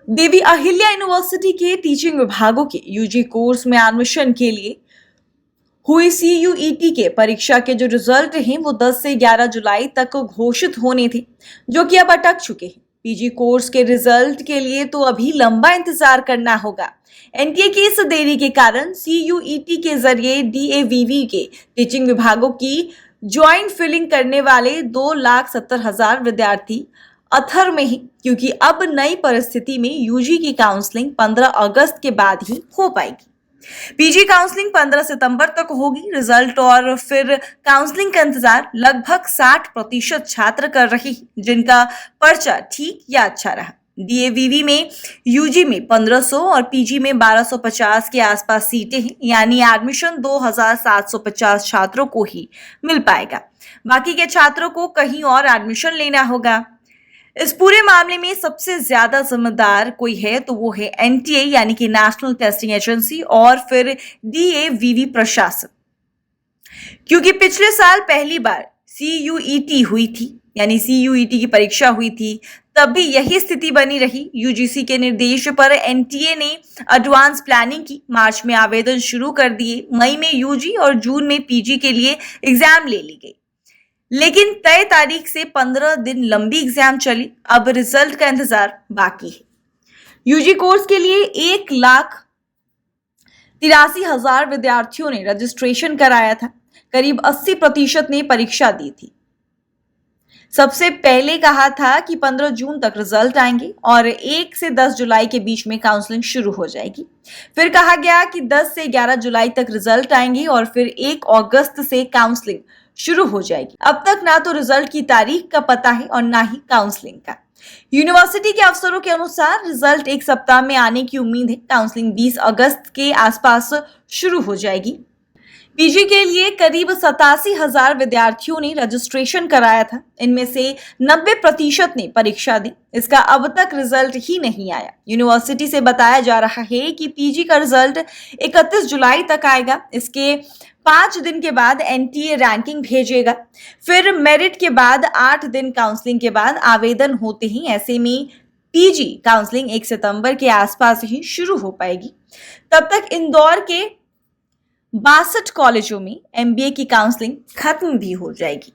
Devi Ahilya university के teaching विभागों के यूजी कोर्स में एडमिशन के लिए हुई सीयूईटी के परीक्षा के जो रिजल्ट हैं वो 10 से 11 जुलाई तक घोषित होने थे, जो कि अब अटक चुके हैं। पीजी कोर्स के रिजल्ट के लिए तो अभी लंबा इंतजार करना होगा। एनटीए की इस देरी के कारण सीयूईटी के जरिए डीएवीवी के टीचिंग विभागों की ज्वाइंट फिलिंग करने वाले 2,70,000 विद्यार्थी अथर में ही, क्योंकि अब नई परिस्थिति में यूजी की काउंसलिंग 15 अगस्त के बाद ही हो पाएगी। पीजी काउंसलिंग 15 सितंबर तक होगी। रिजल्ट और फिर काउंसलिंग का इंतजार लगभग 60% छात्र कर रहे हैं, जिनका पर्चा ठीक या अच्छा रहा। डीएवीवी में यूजी में 1500 और पीजी में 1250 के आसपास सीटें हैं, यानी एडमिशन 2750 छात्रों को ही मिल पाएगा। बाकी के छात्रों को कहीं और एडमिशन लेना होगा। इस पूरे मामले में सबसे ज्यादा जिम्मेदार कोई है तो वो है एनटीए यानी कि नेशनल टेस्टिंग एजेंसी और फिर डीएवीवी प्रशासन, क्योंकि पिछले साल पहली बार सीयूईटी हुई थी, यानी सीयूईटी की परीक्षा हुई थी, तब भी यही स्थिति बनी रही। यूजीसी के निर्देश पर एनटीए ने एडवांस प्लानिंग की, मार्च में आवेदन शुरू कर दिए, मई में यूजी और जून में पीजी के लिए एग्जाम ले ली गई, लेकिन तय तारीख से 15 दिन लंबी एग्जाम चली। अब रिजल्ट का इंतजार बाकी है। यूजी कोर्स के लिए 1,83,000 विद्यार्थियों ने रजिस्ट्रेशन कराया था। करीब 80% ने परीक्षा दी थी। सबसे पहले कहा था कि 15 जून तक रिजल्ट आएंगे और 1 से 10 जुलाई के बीच में काउंसलिंग शुरू हो जाएगी। फिर कहा गया कि 10 से 11 जुलाई तक रिजल्ट आएंगे और फिर 1 अगस्त से काउंसलिंग शुरू हो जाएगी। अब तक ना तो रिजल्ट की तारीख का पता है और ना ही काउंसलिंग का। यूनिवर्सिटी के अफसरों के अनुसार रिजल्ट 1 सप्ताह में आने की उम्मीद है। काउंसलिंग 20 अगस्त के आसपास शुरू हो जाएगी। पीजी के लिए करीब 87,000 विद्यार्थियों ने रजिस्ट्रेशन कराया था। इनमें से 90% ने परीक्षा दी। इसका अब तक रिजल्ट ही नहीं आया। यूनिवर्सिटी से बताया जा रहा है कि पीजी का रिजल्ट 31 जुलाई तक आएगा। इसके 5 दिन के बाद एनटीए रैंकिंग भेजेगा। फिर मेरिट के बाद 8 दिन काउंसलिंग के बाद आवेदन होते ही ऐसे में पीजी काउंसलिंग 1 सितंबर के आसपास ही शुरू हो पाएगी। तब तक इंदौर के 62 कॉलेजों में एमबीए की काउंसलिंग खत्म भी हो जाएगी।